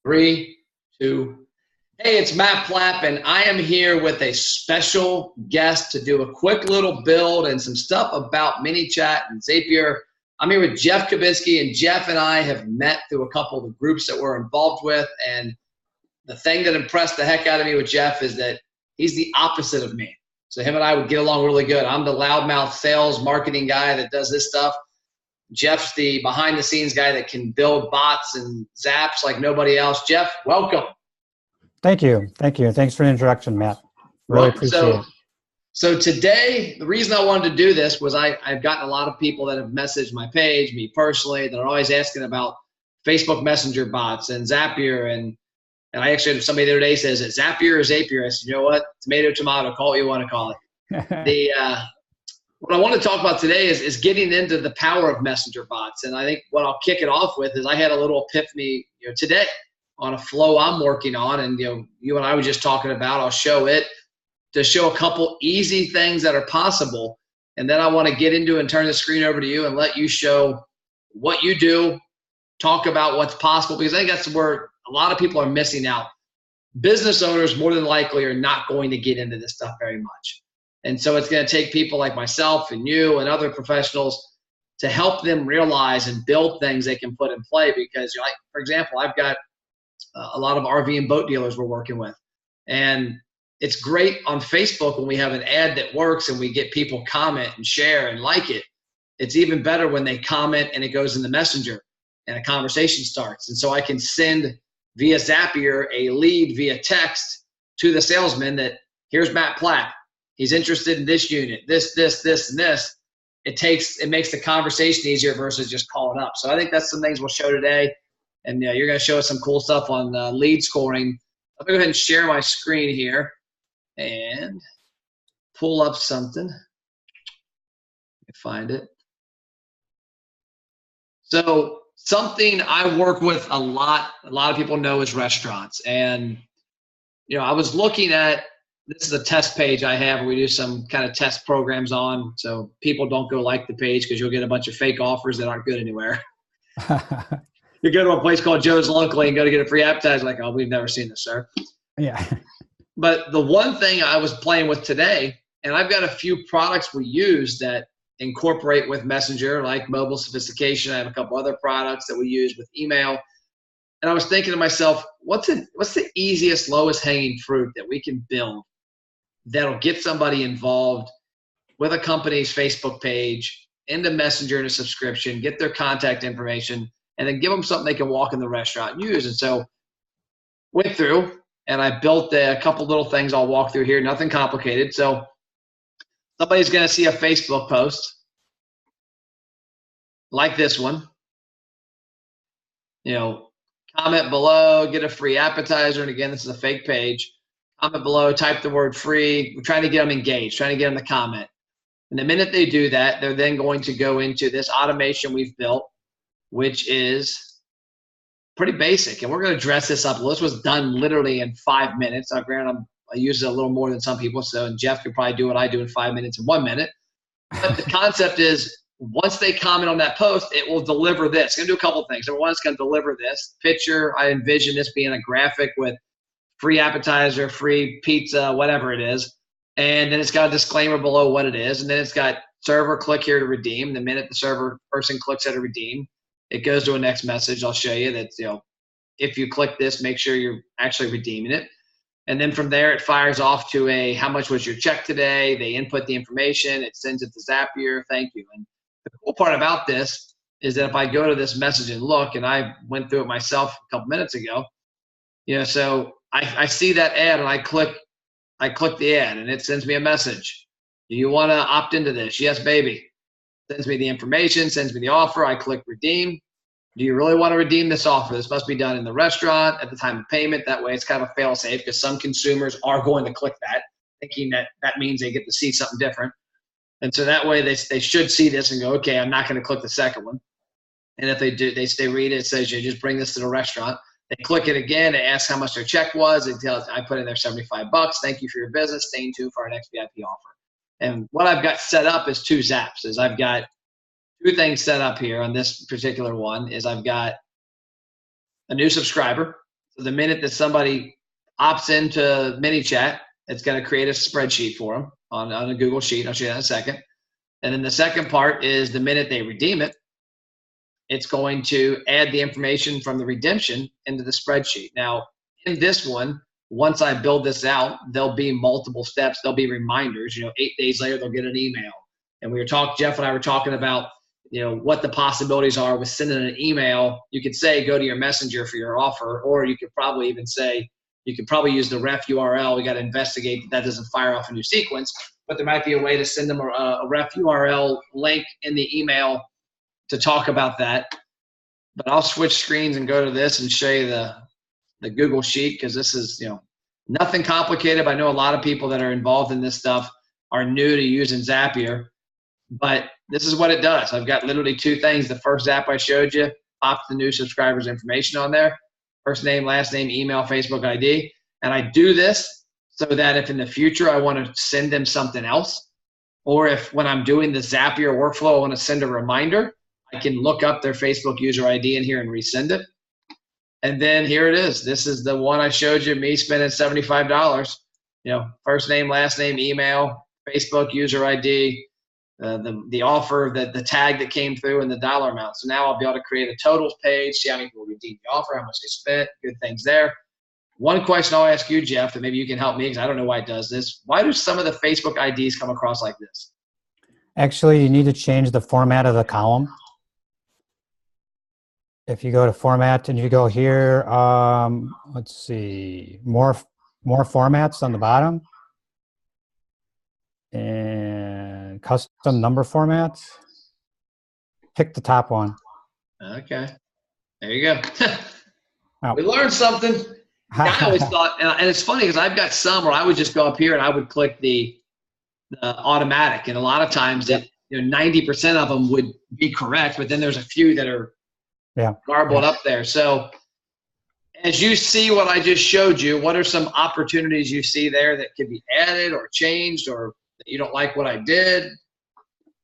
3, 2. Hey, it's Matt Plapp, and I am here with a special guest to do a quick little build and some stuff about ManyChat and Zapier. I'm here with Jeff Cubinski, and Jeff and I have met through a couple of the groups that we're involved with. And the thing that impressed the heck out of me with Jeff is that he's the opposite of me. So him and I would get along really good. I'm the loudmouth sales marketing guy that does this stuff. Jeff's the behind-the-scenes guy that can build bots and zaps like nobody else. Jeff, welcome. Thank you. Thank you. Thanks for the introduction, Matt. Really appreciate it. So today, the reason I wanted to do this was I've gotten a lot of people that have messaged my page, me personally, that are always asking about Facebook Messenger bots and Zapier. And I actually had somebody the other day says, is it Zapier or Zapier? I said, you know what? Tomato, tomato, call it what you want to call it. What I want to talk about today is getting into the power of messenger bots. And I think what I'll kick it off with is I had a little epiphany today on a flow I'm working on. And you and I were just talking about, I'll show it to show a couple easy things that are possible. And then I want to get into and turn the screen over to you and let you show what you do, talk about what's possible, because I think that's where a lot of people are missing out. Business owners more than likely are not going to get into this stuff very much. And so it's going to take people like myself and you and other professionals to help them realize and build things they can put in play. Because, like, for example, I've got a lot of RV and boat dealers we're working with. And it's great on Facebook when we have an ad that works and we get people comment and share and like it. It's even better when they comment and it goes in the messenger and a conversation starts. And so I can send via Zapier a lead via text to the salesman that here's Matt Plapp. He's interested in this unit, this, and this. It makes the conversation easier versus just calling up. So I think that's some things we'll show today. And you're going to show us some cool stuff on lead scoring. Let me go ahead and share my screen here and pull up something. Let me find it. So something I work with a lot of people know is restaurants. And, I was looking at, this is a test page I have where we do some kind of test programs on. So people don't go like the page because you'll get a bunch of fake offers that aren't good anywhere. You go to a place called Joe's Locally and go to get a free appetizer, like, oh, we've never seen this, sir. Yeah. But the one thing I was playing with today, and I've got a few products we use that incorporate with Messenger, like mobile sophistication. I have a couple other products that we use with email. And I was thinking to myself, what's the easiest, lowest hanging fruit that we can build that'll get somebody involved with a company's Facebook page, into Messenger and a subscription, get their contact information, and then give them something they can walk in the restaurant and use. And so went through and I built a couple little things I'll walk through here, nothing complicated. So somebody's going to see a Facebook post like this one, comment below, get a free appetizer. And again, this is a fake page. Comment below, type the word free. We're trying to get them engaged, trying to get them to comment. And the minute they do that, they're then going to go into this automation we've built, which is pretty basic. And we're going to dress this up. This was done literally in 5 minutes. I use it a little more than some people. And Jeff could probably do what I do in 5 minutes in 1 minute. But the concept is once they comment on that post, it will deliver this. It's going to do a couple things. Number one, it's going to deliver this picture. I envision this being a graphic with free appetizer, free pizza, whatever it is. And then it's got a disclaimer below what it is. And then it's got server, click here to redeem. The minute the server person clicks at a redeem, it goes to a next message. I'll show you that, if you click this, make sure you're actually redeeming it. And then from there, it fires off to how much was your check today? They input the information. It sends it to Zapier. Thank you. And the cool part about this is that if I go to this message and look, and I went through it myself a couple minutes ago, so I see that ad and I click the ad and it sends me a message. Do you want to opt into this? Yes, baby. Sends me the information, sends me the offer. I click redeem. Do you really want to redeem this offer? This must be done in the restaurant at the time of payment. That way it's kind of a fail safe because some consumers are going to click that thinking that means they get to see something different. And so that way they should see this and go, okay, I'm not going to click the second one. And if they do, they read it, it says, you just bring this to the restaurant. They click it again. It asks how much their check was. It tells, I put in there $75. Thank you for your business. Stay tuned for our next VIP offer. And what I've got set up is 2 zaps. I've got 2 things set up here on this particular one. I've got a new subscriber. The minute that somebody opts into ManyChat, it's going to create a spreadsheet for them on a Google Sheet. I'll show you that in a second. And then the second part is the minute they redeem it, it's going to add the information from the redemption into the spreadsheet. Now, in this one, once I build this out, there'll be multiple steps. There'll be reminders. 8 days later, they'll get an email. And Jeff and I were talking about, what the possibilities are with sending an email. You could say, go to your messenger for your offer, or you could probably even say, you could probably use the ref URL. We got to investigate that doesn't fire off a new sequence, but there might be a way to send them a ref URL link in the email to talk about that. But I'll switch screens and go to this and show you the Google Sheet, because this is, nothing complicated. I know a lot of people that are involved in this stuff are new to using Zapier, but this is what it does. I've got literally 2 things. The first app I showed you pops the new subscribers information on there. First name, last name, email, Facebook ID. And I do this so that if in the future I want to send them something else, or if when I'm doing the Zapier workflow, I want to send a reminder, I can look up their Facebook user ID in here and resend it. And then here it is. This is the one I showed you, me spending $75. First name, last name, email, Facebook user ID, the offer, the tag that came through, and the dollar amount. So now I'll be able to create a totals page, see how many people redeemed the offer, how much they spent, good things there. One question I'll ask you, Jeff, and maybe you can help me because I don't know why it does this. Why do some of the Facebook IDs come across like this? Actually, you need to change the format of the column. If you go to format and you go here, let's see, more formats on the bottom, and custom number formats. Pick the top one. Okay, there you go. Oh. We learned something. I always thought, and it's funny because I've got some where I would just go up here and I would click the automatic, and a lot of times 90% of them would be correct, but then there's a few that are garbled up there. So as you see what I just showed you, what are some opportunities you see there that could be added or changed, or that you don't like what I did?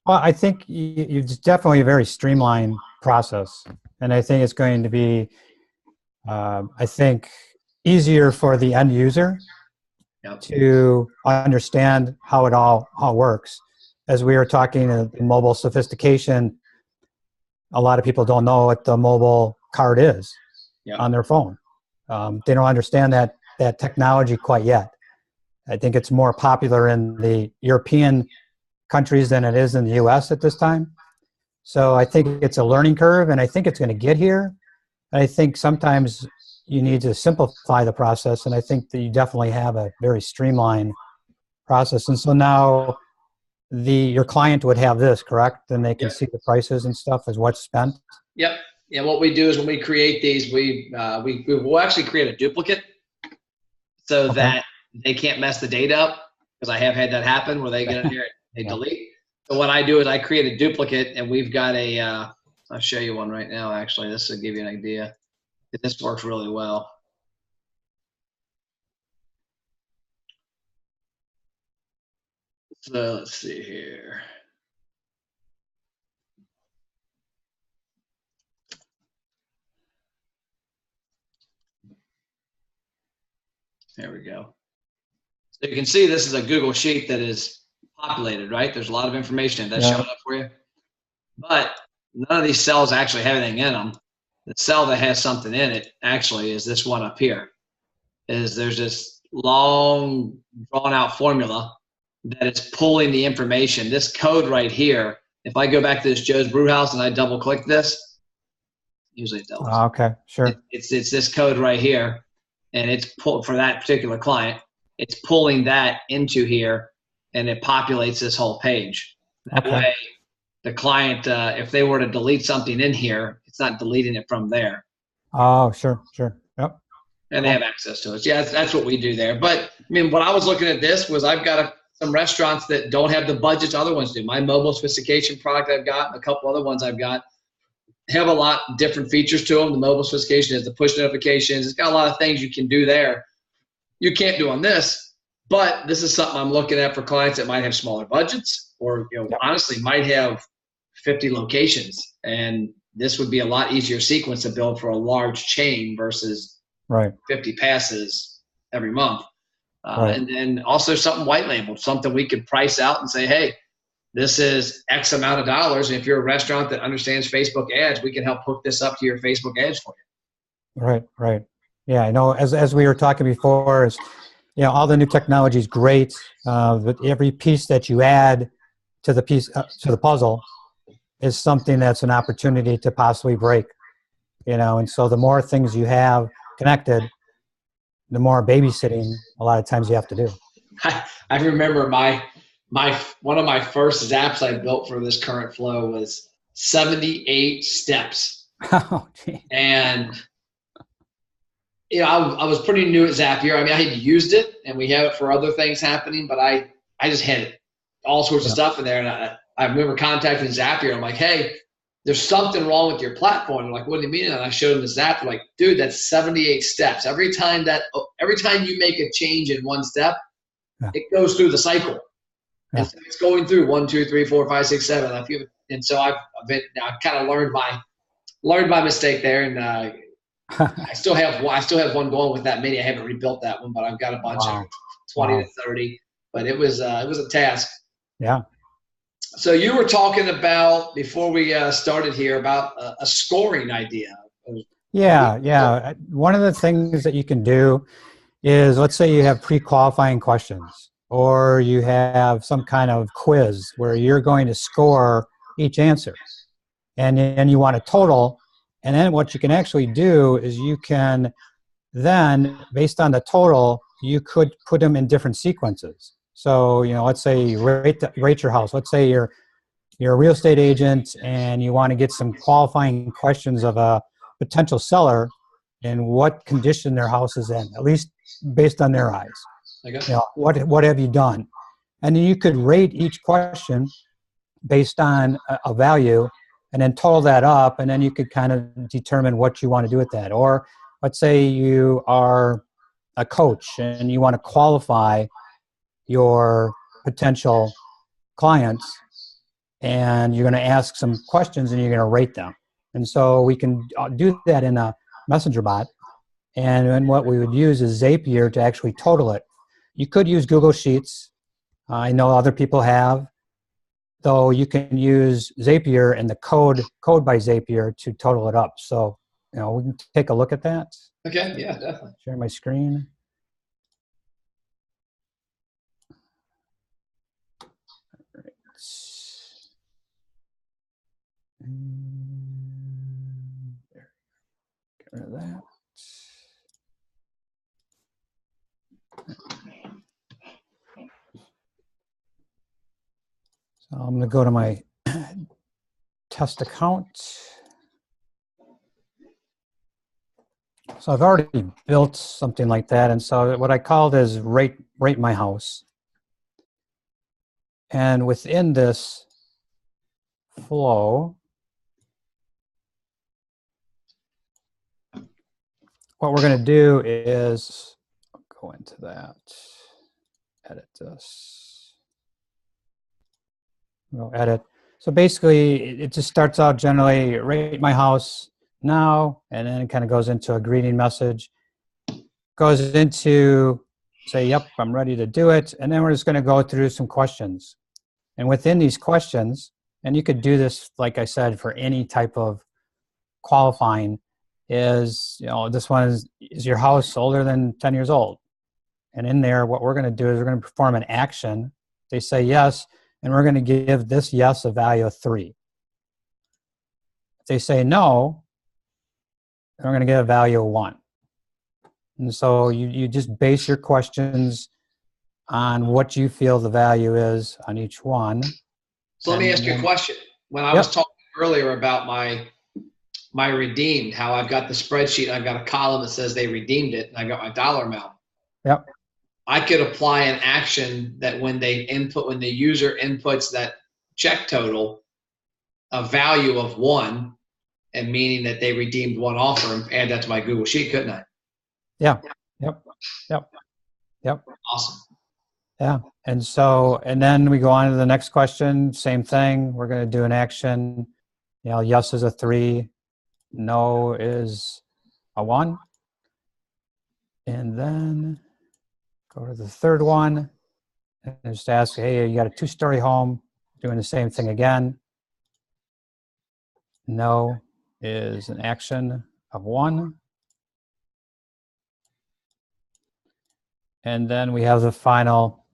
Well, I think it's definitely a very streamlined process, and I think it's going to be, easier for the end user to understand how it all works. As we were talking, mobile sophistication, a lot of people don't know what the mobile card is on their phone. They don't understand that technology quite yet. I think it's more popular in the European countries than it is in the US at this time. So I think it's a learning curve, and I think it's going to get here. I think sometimes you need to simplify the process, and I think that you definitely have a very streamlined process. And so now your client would have this, correct? Then they can see the prices and stuff as what's spent. Yep. Yeah. What we do is when we create these, we will actually create a duplicate so that they can't mess the data up, because I have had that happen where they get in here and they delete. So what I do is I create a duplicate, and we've got I'll show you one right now. Actually, this will give you an idea. This works really well. So let's see here. There we go. So you can see this is a Google Sheet that is populated, right? There's a lot of information that's showing up for you. But none of these cells actually have anything in them. The cell that has something in it actually is this one up here. There's this long drawn out formula that is pulling the information. This code right here, if I go back to this Joe's Brew House and I double click this, usually it does. Okay, sure. It's this code right here, and it's pulled for that particular client. It's pulling that into here, and it populates this whole page. That way, the client, if they were to delete something in here, it's not deleting it from there. Oh, sure. Yep. And they have access to it. So yeah, that's what we do there. But I mean, when I was looking at this was I've got some restaurants that don't have the budgets other ones do. My mobile sophistication product I've got, and a couple other ones I've got, have a lot of different features to them. The mobile sophistication has the push notifications. It's got a lot of things you can do there. You can't do on this, but this is something I'm looking at for clients that might have smaller budgets, or honestly might have 50 locations, and this would be a lot easier sequence to build for a large chain versus Right. 50 passes every month. Right. And then also something white labeled, something we could price out and say, hey, this is X amount of dollars. And if you're a restaurant that understands Facebook ads, we can help hook this up to your Facebook ads for you. Right. Right. Yeah. I know. As we were talking before, is all the new technology is great, but every piece that you add to the puzzle is something that's an opportunity to possibly break. And so the more things you have connected, the more babysitting a lot of times you have to do. I remember one of my first zaps I built for this current flow was 78 steps. Oh, gee. And I was pretty new at Zapier. I mean, I had used it, and we have it for other things happening, but I just had all sorts of stuff in there. And I remember contacting Zapier. I'm like, hey, there's something wrong with your platform. They're like, what do you mean? And I showed them the Zap. They're like, dude, that's 78 steps. Every time you make a change in one step, it goes through the cycle. Yeah. And so it's going through 1, 2, 3, 4, 5, 6, 7. And so I've kind of learned my mistake there, and I still have one going with that mini. I haven't rebuilt that one, but I've got a bunch of 20 to 30. But it was a task. Yeah. So you were talking about, before we started here, about a scoring idea. Yeah. One of the things that you can do is, let's say you have pre-qualifying questions, or you have some kind of quiz where you're going to score each answer, and you want a total. And then what you can actually do is you can then, based on the total, you could put them in different sequences. So, let's say you rate your house. Let's say you're a real estate agent and you want to get some qualifying questions of a potential seller and what condition their house is in, at least based on their eyes. Okay. What have you done? And then you could rate each question based on a value, and then total that up, and then you could kind of determine what you want to do with that. Or let's say you are a coach and you want to qualify your potential clients, and you're going to ask some questions and you're going to rate them. And so we can do that in a messenger bot. And then what we would use is Zapier to actually total it. You could use Google Sheets. I know other people have. Though you can use Zapier and the code by Zapier to total it up. So, we can take a look at that. Okay, yeah, definitely. Share my screen. All right. There. Get rid of that. So I'm going to go to my test account. So I've already built something like that. And so what I called is rate my house. And within this flow, what we're going to do is go into that, edit this. We'll edit. So basically, it just starts out generally, rate my house now, and then it kind of goes into a greeting message. Goes into, say, yep, I'm ready to do it. And then we're just going to go through some questions. And within these questions, and you could do this, like I said, for any type of qualifying, is, this one is your house older than 10 years old? And in there, what we're going to do is we're going to perform an action. They say yes, and we're going to give this yes a value of 3. If they say no, then we're going to give a value of 1. And so you just base your questions on what you feel the value is on each one. So let me ask you a question. When I was talking earlier about my redeemed, how I've got the spreadsheet, I've got a column that says they redeemed it, and I got my dollar amount. Yep. I could apply an action that when the user inputs that check total, a value of 1, and meaning that they redeemed 1 offer, and add that to my Google Sheet, couldn't I? Yeah. Yep. Awesome. Yeah. And then we go on to the next question. Same thing. We're going to do an action. Yes is a 3. No is a 1. And then go to the third one and just ask, hey, you got a 2-story home, doing the same thing again. No is an action of 1. And then we have the final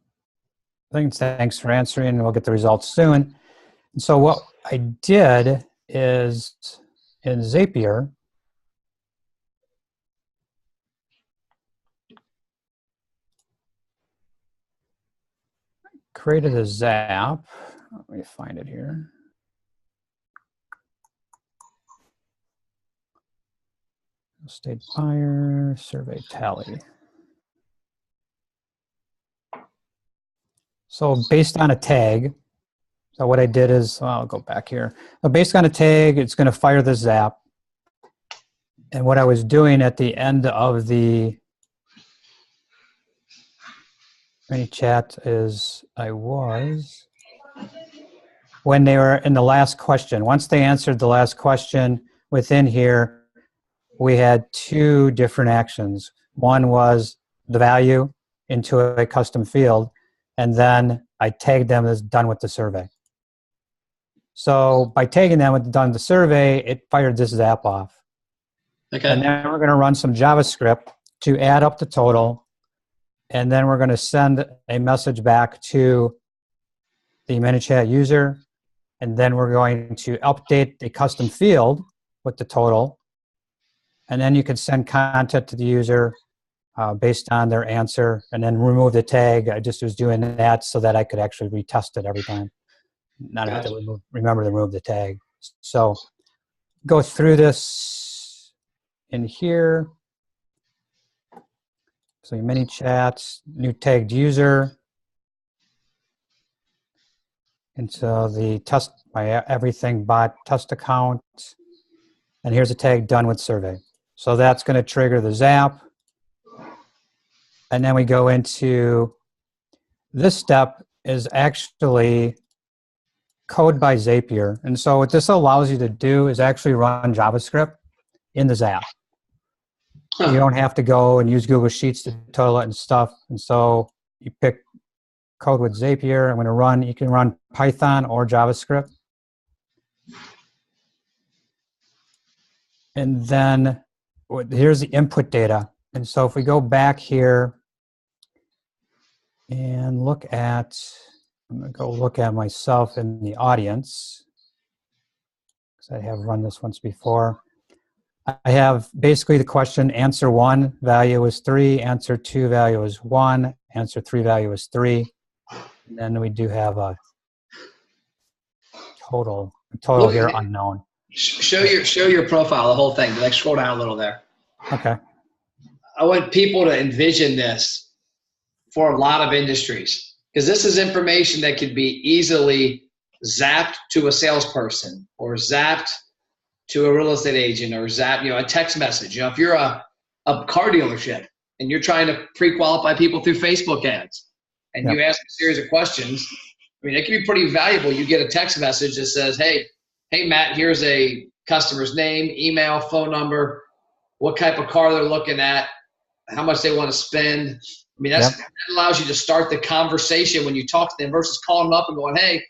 thing. Thanks for answering. We'll get the results soon. And so what I did is in Zapier, created a Zap. Let me find it here. State buyer, survey tally. So based on a tag, so what I did is, well, I'll go back here. So based on a tag, it's going to fire the Zap. And what I was doing at the end of the ManyChat is when they were in the last question, once they answered the last question within here, we had 2 different actions. One was the value into a custom field, and then I tagged them as done with the survey. So by tagging them with done the survey, it fired this Zap off. Okay. And then we're going to run some JavaScript to add up the total, and then we're going to send a message back to the ManyChat user, and then we're going to update the custom field with the total, and then you can send content to the user based on their answer, and then remove the tag. I just was doing that so that I could actually retest it every time. Not have to remember to remove the tag. So go through this in here. So your ManyChat, new tagged user. And so the test my everything bot test account. And here's a tag done with survey. So that's going to trigger the Zap. And then we go into this step is actually code by Zapier. And so what this allows you to do is actually run JavaScript in the Zap. You don't have to go and use Google Sheets to total it and stuff. And so you pick code with Zapier. I'm going to run, you can run Python or JavaScript. And then here's the input data. And so if we go back here and look at, I'm going to go look at myself in the audience, because I have run this once before. I have basically the question, answer 1 value is 3, answer 2 value is 1, answer 3 value is 3. And then we do have a total here unknown. Show your profile, the whole thing. Like scroll down a little there. Okay. I want people to envision this for a lot of industries, because this is information that could be easily zapped to a salesperson or zapped to a real estate agent or zapped, a text message. If you're a car dealership and you're trying to pre-qualify people through Facebook ads and you ask a series of questions, I mean, it can be pretty valuable. You get a text message that says, hey, Matt, here's a customer's name, email, phone number, what type of car they're looking at, how much they want to spend. I mean, that allows you to start the conversation when you talk to them versus calling them up and going, hey,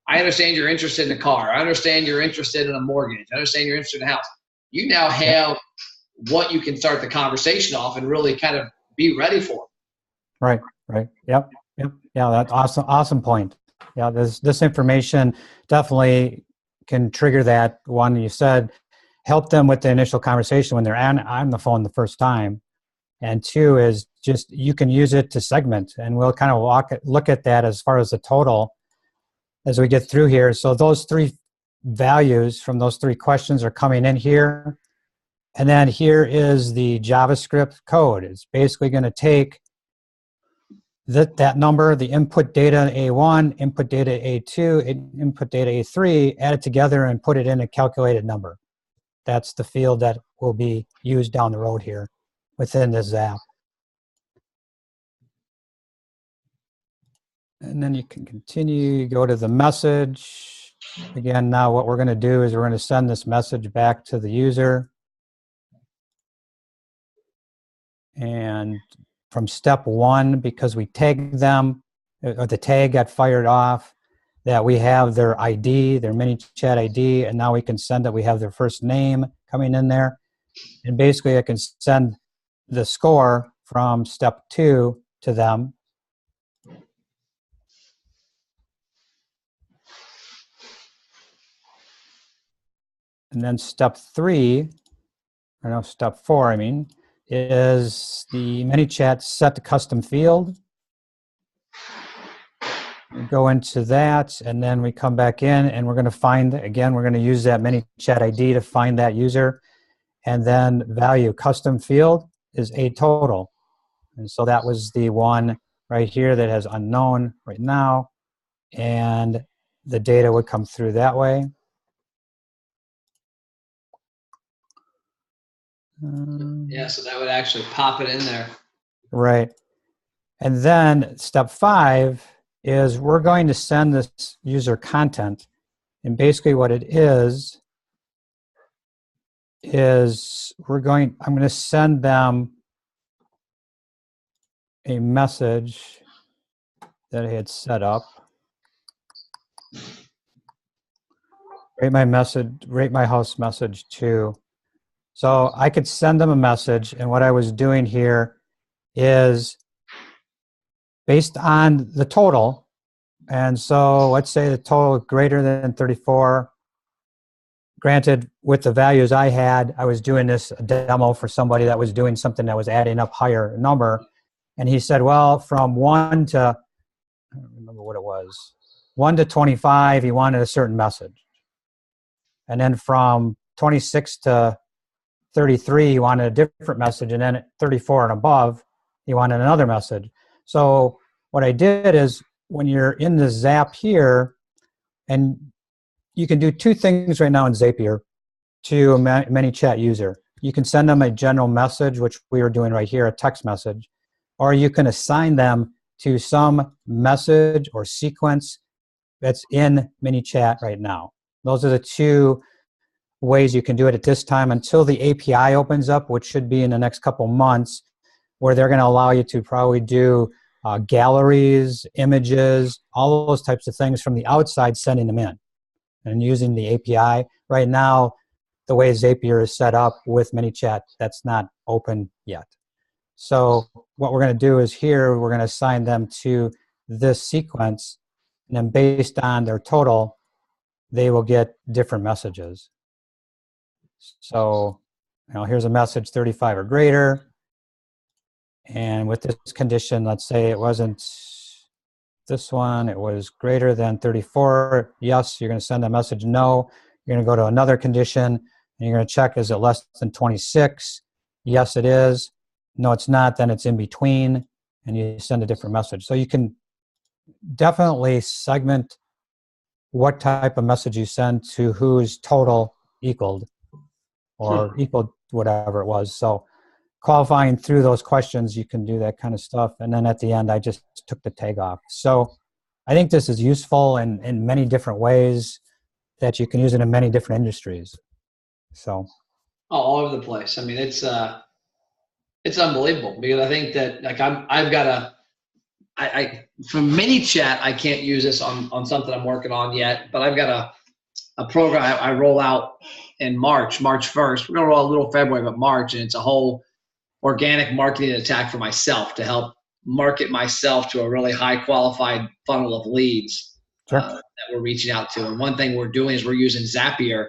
I understand you're interested in a car. I understand you're interested in a mortgage. I understand you're interested in a house. You now have what you can start the conversation off and really kind of be ready for. Right. Yep. Yeah, that's awesome point. Yeah, this information definitely can trigger that one you said, help them with the initial conversation when they're on the phone the first time. And 2 is just you can use it to segment, and we'll kind of look at that as far as the total as we get through here. So those 3 values from those 3 questions are coming in here. And then here is the JavaScript code. It's basically going to take that number, the input data A1, input data A2, input data A3, add it together and put it in a calculated number. That's the field that will be used down the road here within this Zap. And then you can continue, go to the message. Again, now what we're going to do is we're going to send this message back to the user. And from step 1, because we tagged them, or the tag got fired off, that we have their ID, their ManyChat ID, and now we can send that we have their first name coming in there. And basically I can send the score from step 2 to them. And then step 3, or no, step 4, I mean, is the ManyChat set the custom field. We go into that, and then we come back in, and we're going to find, again, we're going to use that ManyChat ID to find that user. And then value custom field is a total. And so that was the one right here that has unknown right now. And the data would come through that way. Yeah, so that would actually pop it in there. Right. And then step 5 is we're going to send this user content. And basically what it is I'm going to send them a message that I had set up. Rate my house message too. So I could send them a message, and what I was doing here is based on the total. And so let's say the total is greater than 34. Granted, with the values I had, I was doing this demo for somebody that was doing something that was adding up higher number. And he said, well, from 1 to, I don't remember what it was, 1 to 25, he wanted a certain message. And then from 26 to 33, he wanted a different message. And then at 34 and above, he wanted another message. So what I did is when you're in the Zap here, and you can do 2 things right now in Zapier to a ManyChat user. You can send them a general message, which we are doing right here, a text message, or you can assign them to some message or sequence that's in ManyChat right now. Those are the 2 ways you can do it at this time until the API opens up, which should be in the next couple months, where they're going to allow you to probably do galleries, images, all those types of things from the outside, sending them in and using the API. Right now, the way Zapier is set up with ManyChat, that's not open yet. So what we're going to do is here, we're going to assign them to this sequence, and then based on their total, they will get different messages. So, here's a message 35 or greater. And with this condition, let's say it wasn't this one, it was greater than 34. Yes, you're going to send a message no. You're going to go to another condition, and you're going to check, is it less than 26? Yes, it is. No, it's not. Then it's in between, and you send a different message. So you can definitely segment what type of message you send to whose total equaled, or equaled whatever it was. So qualifying through those questions, you can do that kind of stuff. And then at the end, I just took the tag off. So I think this is useful in many different ways that you can use it in many different industries. So all over the place. I mean, it's unbelievable, because I think that, like, from ManyChat, I can't use this on something I'm working on yet, but I've got a program I roll out in March 1st. We're going to roll out a little February, but March, and it's a whole organic marketing attack for myself to help market myself to a really high qualified funnel of leads that we're reaching out to. And one thing we're doing is we're using Zapier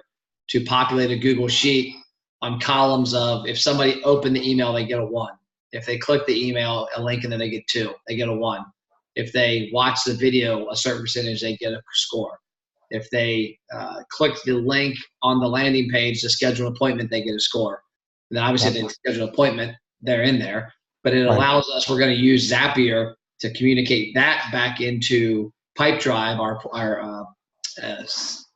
to populate a Google Sheet on columns of, if somebody opened the email, they get a 1. If they click the email, a link, and then they get 2, they get a 1. If they watch the video, a certain percentage, they get a score. If they click the link on the landing page to schedule an appointment, they get a score. And then obviously they schedule an appointment, they're in there. But it allows us, we're going to use Zapier to communicate that back into Pipedrive,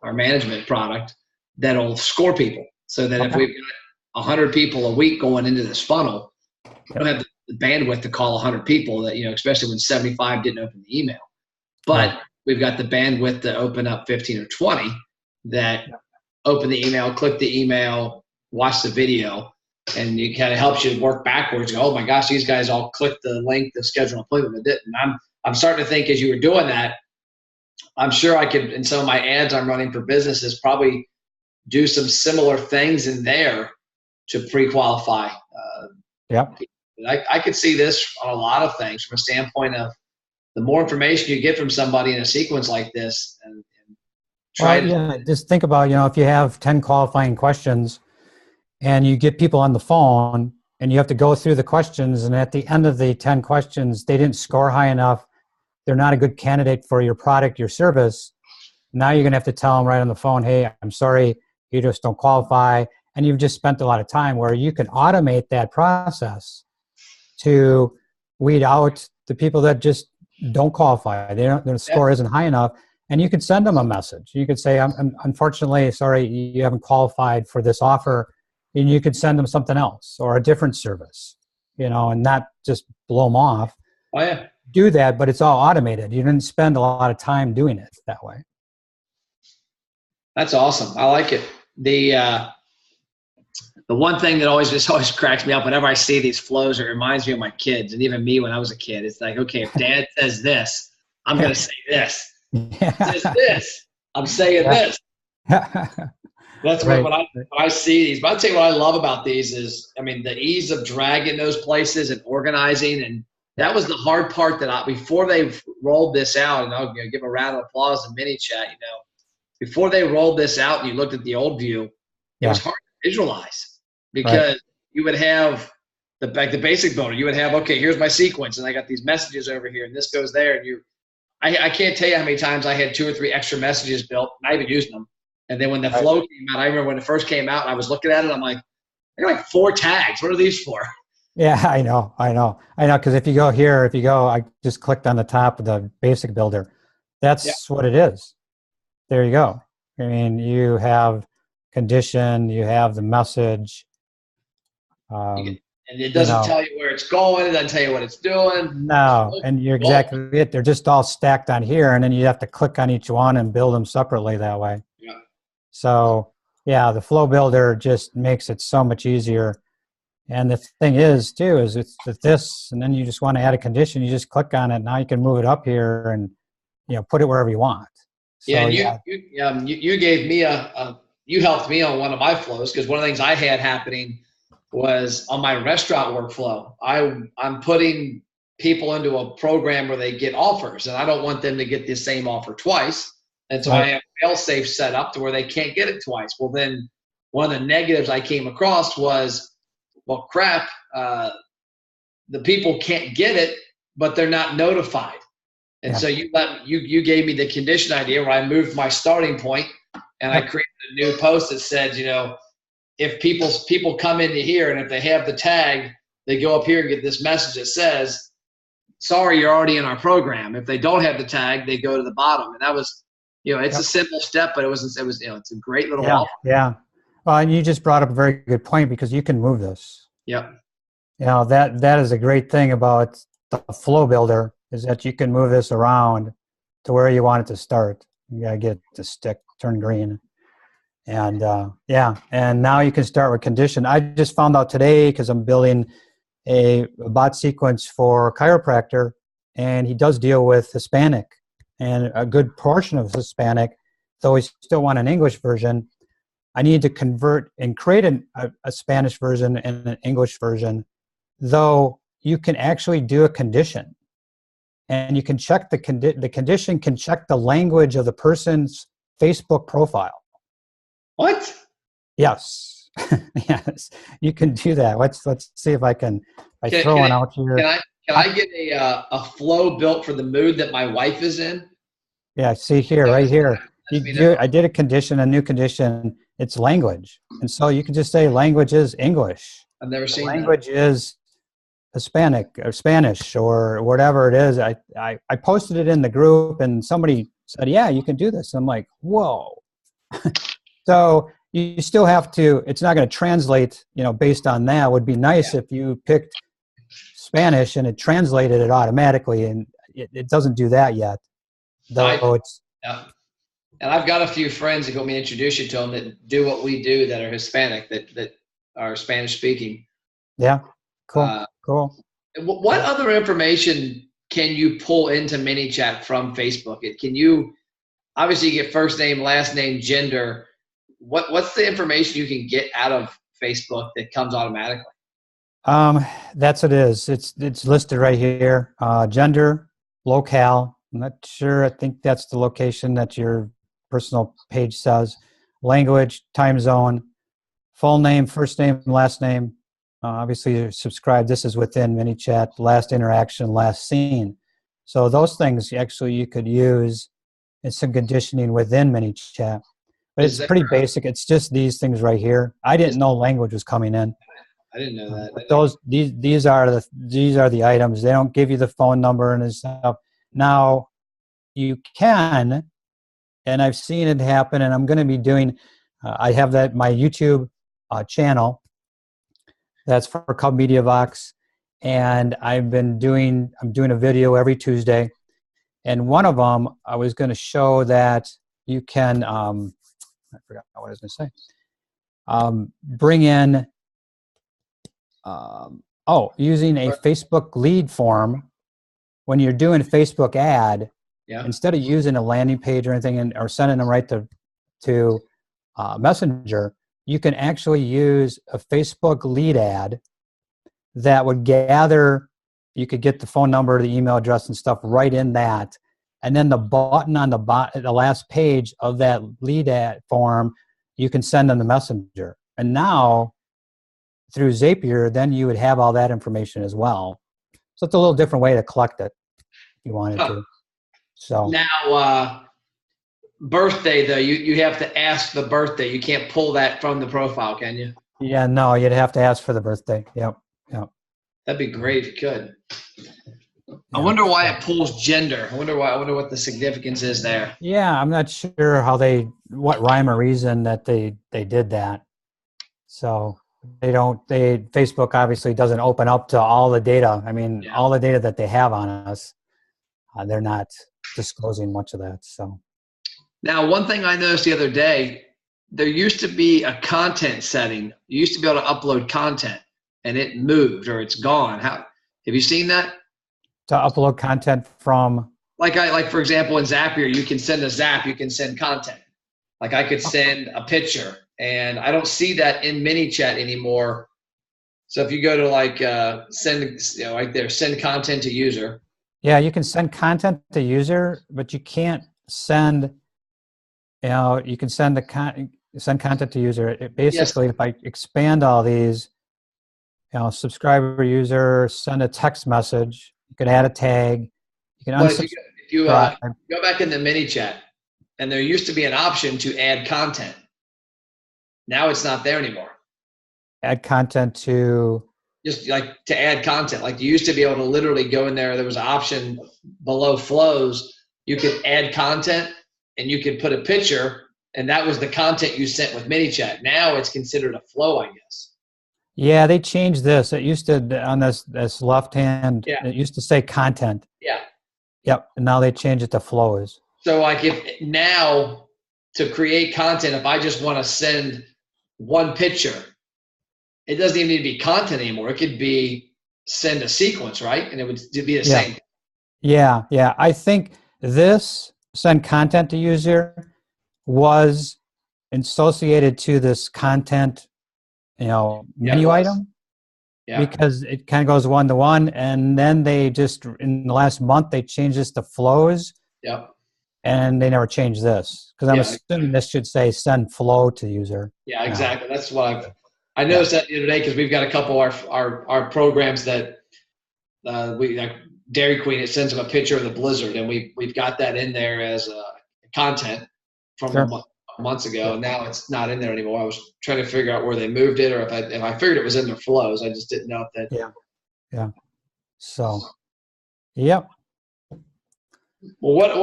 our management product, that'll score people. So that if we've got 100 people a week going into this funnel, we don't have the bandwidth to call 100 people that, especially when 75 didn't open the email. But we've got the bandwidth to open up 15 or 20 that open the email, click the email, watch the video. and it kind of helps you work backwards. Go, oh my gosh, these guys all clicked the link to schedule an appointment, but didn't. I'm starting to think as you were doing that, I'm sure I could, in some of my ads I'm running for businesses, probably do some similar things in there to pre-qualify. Yep. I could see this on a lot of things from a standpoint of the more information you get from somebody in a sequence like this, and try to just think about, if you have 10 qualifying questions and you get people on the phone and you have to go through the questions, and at the end of the 10 questions, they didn't score high enough, they're not a good candidate for your product, your service. Now you're going to have to tell them right on the phone, hey, I'm sorry, you just don't qualify. And you've just spent a lot of time, where you can automate that process to weed out the people that just don't qualify. Their score isn't high enough. And you could send them a message. You could say, I'm unfortunately, sorry, you haven't qualified for this offer. And you could send them something else or a different service, and not just blow them off. Oh, yeah. Do that, but it's all automated. You didn't spend a lot of time doing it that way. That's awesome. I like it. The one thing that always cracks me up whenever I see these flows, it reminds me of my kids, and even me when I was a kid. It's like, okay, if Dad says this, I'm going to say this. If he says this, I'm saying this. That's right. When I see these. But I'll tell you what I love about these is, the ease of dragging those places and organizing. And that was the hard part before they rolled this out, and I'll give a round of applause in ManyChat, before they rolled this out and you looked at the old view, it was hard to visualize. Because you would have the basic builder. You would have, okay, here's my sequence, and I got these messages over here, and this goes there. And I can't tell you how many times I had 2 or 3 extra messages built, not even using them. And then when the flow came out, I remember when it first came out, and I was looking at it, I'm like, I got like 4 tags. What are these for? Yeah, I know. Because if you go here, I just clicked on the top of the basic builder. That's what it is. There you go. You have condition, you have the message. And it doesn't tell you where it's going. It doesn't tell you what it's doing. No, and you're exactly it. They're just all stacked on here, and then you have to click on each one and build them separately that way. Yeah. So, the flow builder just makes it so much easier. And the thing is, too, is it's this, and then you just want to add a condition. You just click on it. Now you can move it up here and, put it wherever you want. So, you gave me you helped me on one of my flows, because one of the things I had happening was on my restaurant workflow. I'm putting people into a program where they get offers, and I don't want them to get the same offer twice. And so I have fail-safe set up to where they can't get it twice. Well, then one of the negatives I came across was, well, crap, the people can't get it, but they're not notified. And so you gave me the condition idea where I moved my starting point, and I created a new post that said, if people come into here, and if they have the tag, they go up here and get this message that says, sorry, you're already in our program. If they don't have the tag, they go to the bottom. And that was, it's a simple step, but it's a great little offer. Yeah. Well, and you just brought up a very good point, because you can move this. Yep. That is a great thing about the flow builder, is that you can move this around to where you want it to start. You got to get it to stick, turn green. And and now you can start with condition. I just found out today, because I'm building a bot sequence for a chiropractor, and he does deal with Hispanic, and a good portion of Hispanic, though we still want an English version. I need to convert and create a Spanish version and an English version, though you can actually do a condition. And you can check the condition can check the language of the person's Facebook profile. What? Yes. Yes, you can do that. Let's see if I can. Throw one out here. Can I get a flow built for the mood that my wife is in? Yeah, see here, right here. I did a new condition. It's language, and so you can just say language is English. I've never seen language is Hispanic or Spanish or whatever it is. I posted it in the group, and somebody said, "Yeah, you can do this." I'm like, "Whoa!" So you still have to. It's not going to translate, based on that. It would be nice if you picked Spanish and it translated it automatically, and it doesn't do that yet. Though And I've got a few friends that want me to introduce you to them that do what we do that are Hispanic. That are Spanish speaking. Yeah. Cool. Cool. What other information can you pull into ManyChat from Facebook? Can you obviously you get first name, last name, gender. What's the information you can get out of Facebook that comes automatically? That's what it is. It's listed right here. Gender, locale. I'm not sure. I think that's the location that your personal page says. Language, time zone, full name, first name, last name. Obviously, you're subscribed. This is within ManyChat. Last interaction, last seen. So those things actually you could use in some conditioning within ManyChat. But it's pretty basic. It's just these things right here. I didn't know language was coming in. I didn't know that. But these are the items. They don't give you the phone number and stuff. Now you can, and I've seen it happen. And I'm going to be doing. I have my YouTube channel. That's for Cub Media Vox, and I'm doing a video every Tuesday. And one of them, I was going to show that you can. I forgot what I was going to say. Bring in. Using a Facebook lead form when you're doing a Facebook ad, instead of using a landing page or anything or sending them right to Messenger, you can actually use a Facebook lead ad that would gather. You could get the phone number, the email address, and stuff right in that, and then the button on the last page of that lead ad form, you can send them the Messenger, and now. Through Zapier, then you would have all that information as well. So it's a little different way to collect it if you wanted to. So now, birthday though, you have to ask the birthday. You can't pull that from the profile, can you? Yeah, no, you'd have to ask for the birthday. Yep. That'd be great if you could. I wonder why it pulls gender. I wonder what the significance is there. Yeah, I'm not sure what rhyme or reason that they did that. So. Facebook obviously doesn't open up to all the data. I mean, all the data that they have on us, they're not disclosing much of that. So now, one thing I noticed the other day, there used to be a content setting. You used to be able to upload content, and it moved or it's gone. Have you seen that? To upload content from? Like for example, in Zapier, you can send a zap. You can send content. Like I could send a picture. And I don't see that in ManyChat anymore. So if you go to send, right there, send content to user. Yeah, you can send content to user, but you can't send. You can send send content to user. Basically, if I expand all these, subscriber, user, send a text message. You can add a tag. You can unsubscribe. If you go back in the ManyChat, and there used to be an option to add content. Now it's not there anymore. Add content to? Just like to add content. Like you used to be able to literally go in there. There was an option below flows. You could add content and you could put a picture and that was the content you sent with ManyChat. Now it's considered a flow, I guess. Yeah, they changed this. It used to, on this left hand, it used to say content. Yeah. Yep, and now they changed it to flows. So like if now to create content, if I just want to send one picture, it doesn't even need to be content anymore. It could be send a sequence, right? And it would be the same. Yeah. I think this send content to user was associated to this content, menu item. Yeah. Because it kind of goes one to one, and then they just in the last month they changed this to flows. Yep. And they never changed this because I'm assuming this should say send flow to user. Yeah, exactly. That's what I noticed that the other day because we've got a couple of our programs that we like Dairy Queen. It sends them a picture of the blizzard, and we've got that in there as content from months ago, and now it's not in there anymore. I was trying to figure out where they moved it, or if I figured it was in their flows, I just didn't know if that. Yeah. So, yep. Well,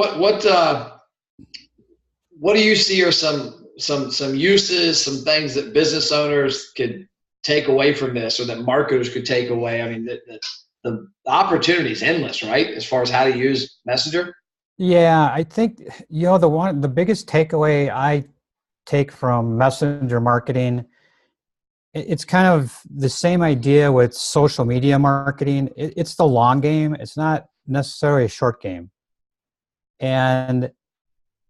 what do you see are some uses, some things that business owners could take away from this, or that marketers could take away? I mean, the opportunity is endless, right? As far as how to use Messenger. Yeah, I think the biggest takeaway I take from Messenger marketing it's kind of the same idea with social media marketing. It's the long game. It's not necessarily a short game. And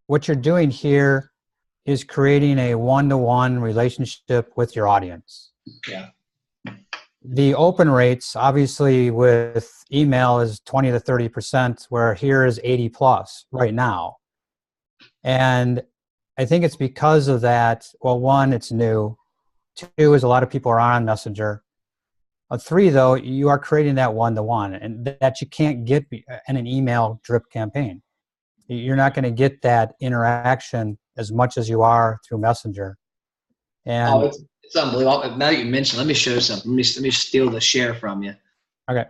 what you're doing here is creating a one-to-one relationship with your audience. Yeah. The open rates, obviously, with email is 20 to 30%, where here is 80 plus right now. And I think it's because of that. Well, one, it's new. Two is a lot of people are on Messenger. Three, though, you are creating that one-to-one, and that you can't get in an email drip campaign. You're not going to get that interaction as much as you are through Messenger. And it's unbelievable. Now that you mentioned, let me show something. Let me steal the share from you. Okay.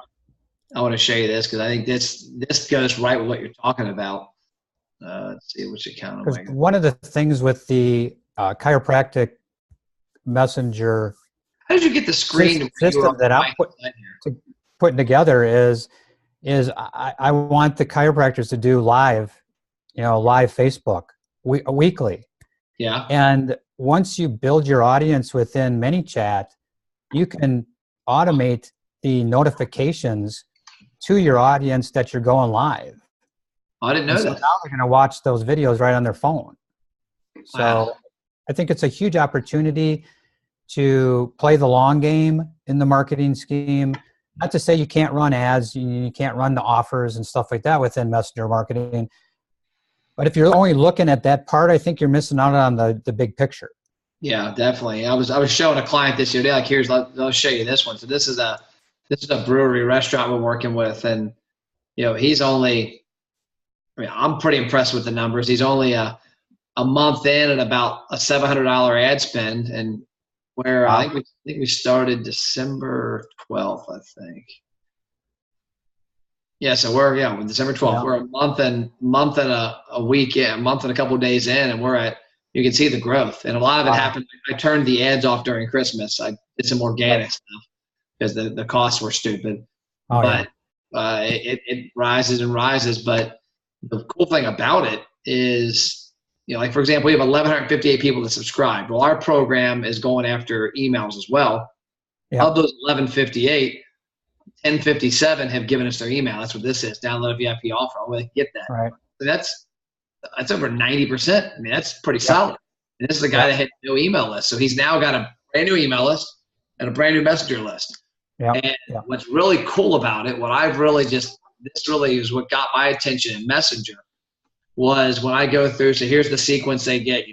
I want to show you this because I think this goes right with what you're talking about. Let's see which account am I going. One of the things with the chiropractic Messenger, how did you get the screen system that I'm putting together is I want the chiropractors to do live Facebook weekly. Yeah. And once you build your audience within ManyChat, you can automate the notifications to your audience that you're going live. I didn't know that. So now they're going to watch those videos right on their phone. So wow. I think it's a huge opportunity to play the long game in the marketing scheme. Not to say you can't run ads, you can't run the offers and stuff like that within Messenger marketing. But if you're only looking at that part, I think you're missing out on the big picture. Yeah, definitely. I was showing a client this year. Like, I'll show you this one. So this is a brewery restaurant we're working with, and he's only. I'm pretty impressed with the numbers. He's only a month in and about a $700 ad spend, and where wow. I think we started December 12th, I think. Yeah, so we're December 12th. Yeah. We're a month and a week in, a month and a couple of days in, and you can see the growth. And a lot of it happened. I turned the ads off during Christmas. I did some organic stuff because the costs were stupid. It rises and rises. But the cool thing about it is, like for example, we have 1,158 people that subscribe. Well, our program is going after emails as well. Yeah. Of those 1,158, 1057 have given us their email. That's what this is. Download a VIP offer. I'll get that. Right. So that's over 90%. I mean, that's pretty solid. And this is a guy that had no email list. So he's now got a brand new email list and a brand new Messenger list. Yeah. And what's really cool about it, this really is what got my attention in Messenger, was when I go through, so here's the sequence they get,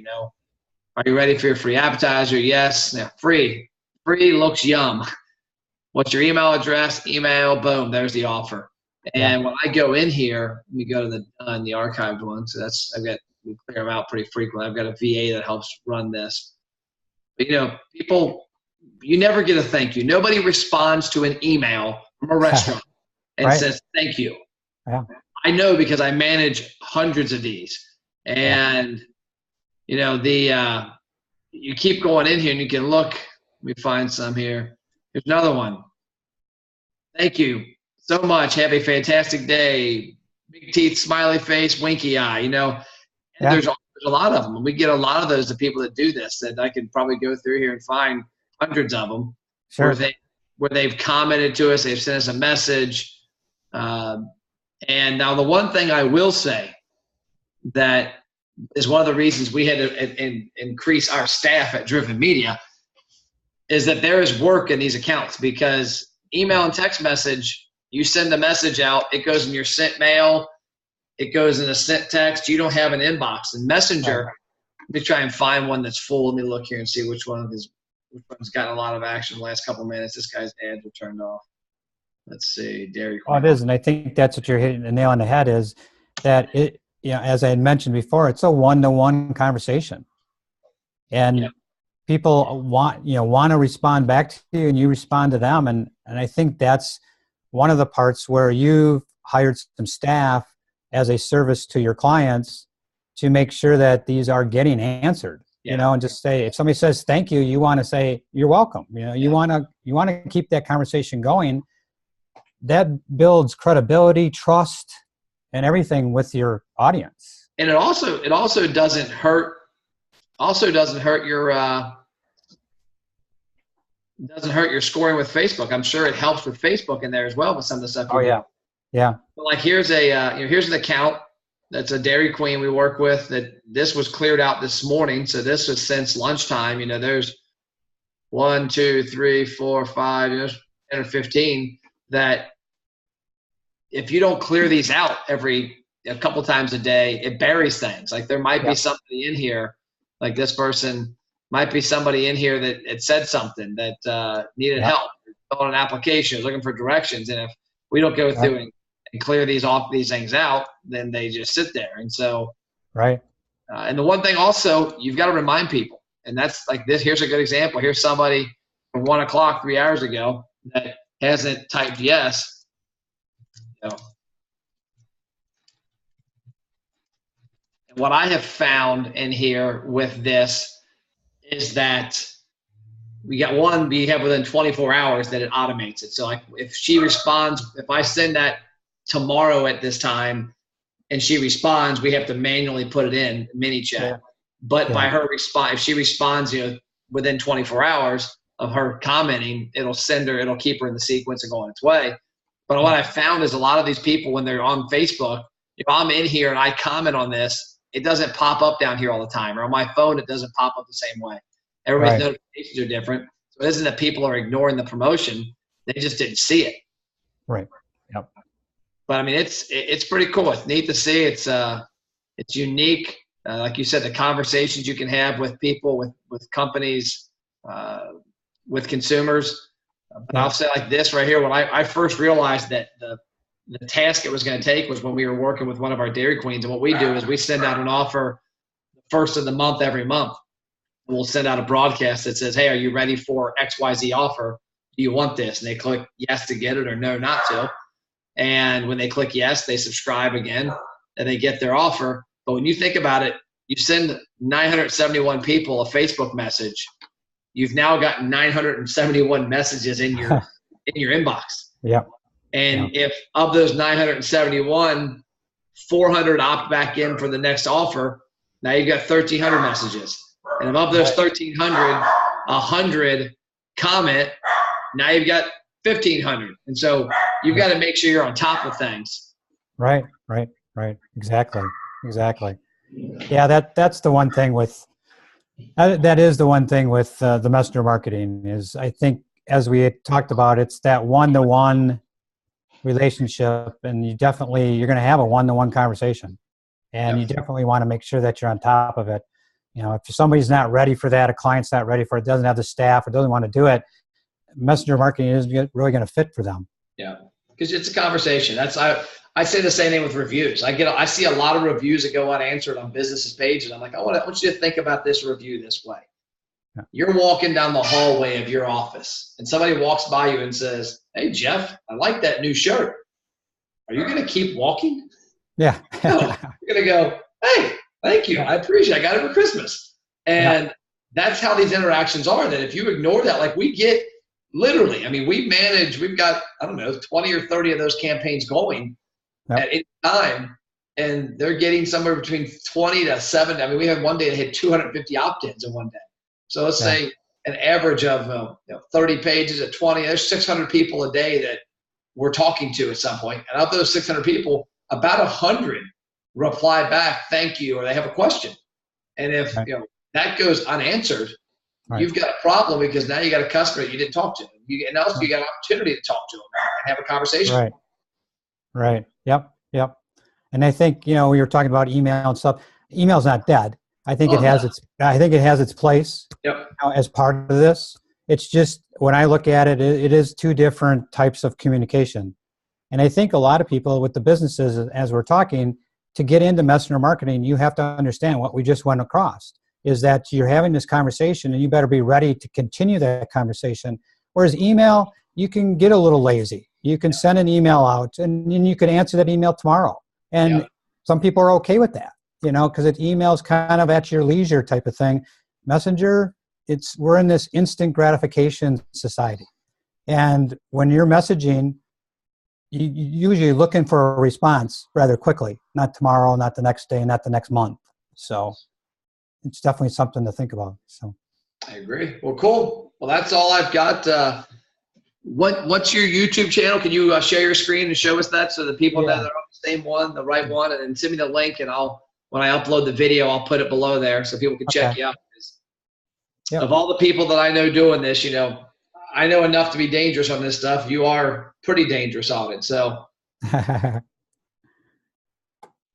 are you ready for your free appetizer? Yes. Yeah, free looks yum. What's your email address? Email, boom, there's the offer. And when I go in here, let me go to the archived one. So we clear them out pretty frequently. I've got a VA that helps run this. But people, you never get a thank you. Nobody responds to an email from a restaurant and says thank you. Yeah. I know because I manage hundreds of these. And you keep going in here and you can look. Let me find some here. Here's another one. Thank you so much. Have a fantastic day. Big teeth, smiley face, winky eye. There's a lot of them. We get a lot of those to people that do this that I could probably go through here and find hundreds of them. Sure. Where they've commented to us, they've sent us a message. And now the one thing I will say that is one of the reasons we had to increase our staff at Driven Media is that there is work in these accounts, because email and text message, you send a message out, it goes in your sent mail, it goes in a sent text, you don't have an inbox. In Messenger, let me try and find one that's full. Let me look here and see which one's gotten a lot of action in the last couple of minutes. This guy's ads were turned off. Let's see, Dairy Queen. Oh, it is, and I think that's what you're hitting the nail on the head, is that it, as I had mentioned before, it's a one-to-one conversation. And people want to respond back to you, and you respond to them. And I think that's one of the parts where you've hired some staff as a service to your clients to make sure that these are getting answered. And just say, if somebody says thank you, you want to say you're welcome. You want to keep that conversation going. That builds credibility, trust, and everything with your audience. And it also doesn't hurt your doesn't hurt your scoring with Facebook. I'm sure it helps with Facebook in there as well with some of the stuff. Oh yeah, yeah. But like here's a here's an account that's a Dairy Queen we work with that this was cleared out this morning. So this was since lunchtime. There's 1, 2, 3, 4, 5, 10 or 15 that if you don't clear these out a couple times a day, it buries things. Like there might be somebody in here, like this person might be somebody in here that it said something that needed help, on an application, looking for directions. And if we don't go through and clear these things out, then they just sit there. And so, and the one thing also, you've got to remind people, and that's like this. Here's a good example. Here's somebody from 1 o'clock 3 hours ago that hasn't typed yes. And what I have found in here with this is that we have within 24 hours that it automates it. So like if she responds, if I send that tomorrow at this time and she responds, we have to manually put it in ManyChat. But by her response, if she responds, within 24 hours of her commenting, it'll keep her in the sequence and go on its way. But what I found is a lot of these people, when they're on Facebook, if I'm in here and I comment on this, it doesn't pop up down here all the time. Or on my phone, it doesn't pop up the same way. Everybody's notifications are different. So it isn't that people are ignoring the promotion. They just didn't see it. Right. Yep. But I mean, it's pretty cool. It's neat to see. It's unique. Like you said, the conversations you can have with people, with companies, with consumers. But I'll say like this right here. When I first realized that the task it was going to take was when we were working with one of our Dairy Queens. And what we do is we send out an offer the first of the month every month. And we'll send out a broadcast that says, hey, are you ready for XYZ offer? Do you want this? And they click yes to get it or no not to. And when they click yes, they subscribe again and they get their offer. But when you think about it, you send 971 people a Facebook message. You've now got 971 messages in your inbox. Yeah. And if of those 971, 400 opt back in for the next offer, now you've got 1,300 messages. And of those 1,300, 100 comment, now you've got 1,500. And so you've got to make sure you're on top of things. Right. Exactly. Yeah, that's the one thing with that is the one thing with the messenger marketing is, I think, as we had talked about, it's that one-to-one relationship, and you're going to have a one-to-one conversation, and you definitely want to make sure that you're on top of it. If somebody's not ready for that, a client's not ready for it, doesn't have the staff or doesn't want to do it, messenger marketing isn't really going to fit for them. Yeah, because it's a conversation. I say the same thing with reviews. I see a lot of reviews that go unanswered on businesses' pages. I'm like, I want you to think about this review this way. Yeah. You're walking down the hallway of your office, and somebody walks by you and says, hey, Jeff, I like that new shirt. Are you going to keep walking? Yeah. No, you're going to go, hey, thank you. I appreciate it. I got it for Christmas. And that's how these interactions are, that if you ignore that, like we get literally, I mean, we've got, 20 or 30 of those campaigns going at any time, and they're getting somewhere between 20 to 70. I mean, we had one day that had 250 opt-ins in one day. So let's say an average of 30 pages at 20, there's 600 people a day that we're talking to at some point. And of those 600 people, about 100 reply back, thank you, or they have a question. And if that goes unanswered, you've got a problem, because now you got a customer that you didn't talk to. And also you got an opportunity to talk to them and have a conversation. Right. Yep. And I think, we were talking about email and stuff. Email's not dead. I think it has its place as part of this. It's just, when I look at it, it is two different types of communication. And I think a lot of people with the businesses, as we're talking, to get into messenger marketing, you have to understand what we just went across, is that you're having this conversation and you better be ready to continue that conversation. Whereas email, you can get a little lazy. You can send an email out and you can answer that email tomorrow. And some people are okay with that, because email's kind of at your leisure type of thing. Messenger, we're in this instant gratification society. And when you're messaging, you're usually looking for a response rather quickly, not tomorrow, not the next day, not the next month. So it's definitely something to think about. So I agree. Well, cool. Well, that's all I've got. What's your YouTube channel? Can you share your screen and show us that so that people know they're on the same one, the right one, and then send me the link, and when I upload the video, I'll put it below there so people can check you out. Yep. Of all the people that I know doing this, I know enough to be dangerous on this stuff. You are pretty dangerous on it. So.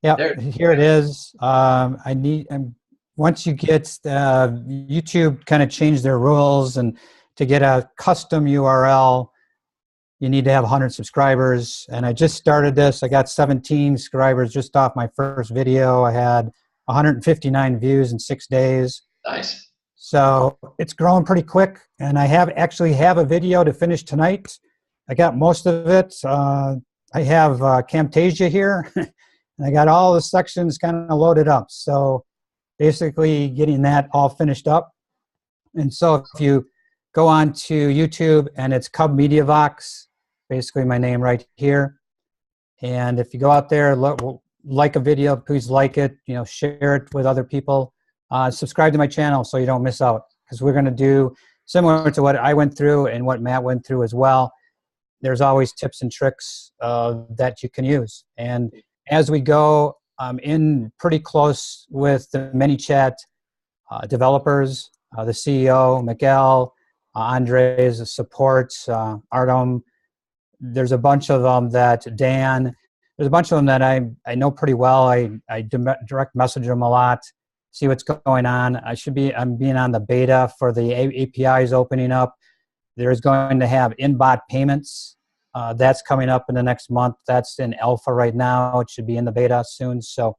Yeah, here it is. Once you get YouTube kind of changed their rules, and to get a custom URL, you need to have 100 subscribers. And I just started this. I got 17 subscribers just off my first video. I had 159 views in 6 days. Nice. So it's growing pretty quick. And I actually have a video to finish tonight. I got most of it. I have Camtasia here. And I got all the sections kind of loaded up. So basically getting that all finished up. And so if you go on to YouTube, and it's Cub Media Vox, basically my name right here. And if you go out there, like a video, please like it, share it with other people. Subscribe to my channel so you don't miss out, because we're going to do similar to what I went through and what Matt went through as well. There's always tips and tricks that you can use. And as we go, I'm in pretty close with the ManyChat developers, the CEO, Miguel, Andres, the support, Artem. There's a bunch of them there's a bunch of them that I know pretty well. I direct message them a lot, see what's going on. I'm being on the beta for the APIs opening up. There's going to have in-bot payments. That's coming up in the next month. That's in alpha right now. It should be in the beta soon. So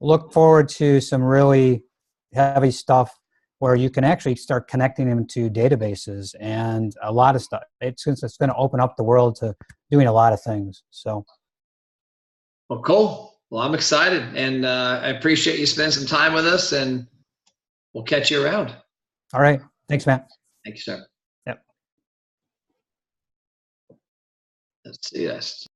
look forward to some really heavy stuff where you can actually start connecting them to databases and a lot of stuff. It's going to open up the world to doing a lot of things. So. Well, cool. Well, I'm excited, and I appreciate you spending some time with us, and we'll catch you around. All right. Thanks, Matt. Thank you, sir. Yep. Let's see this.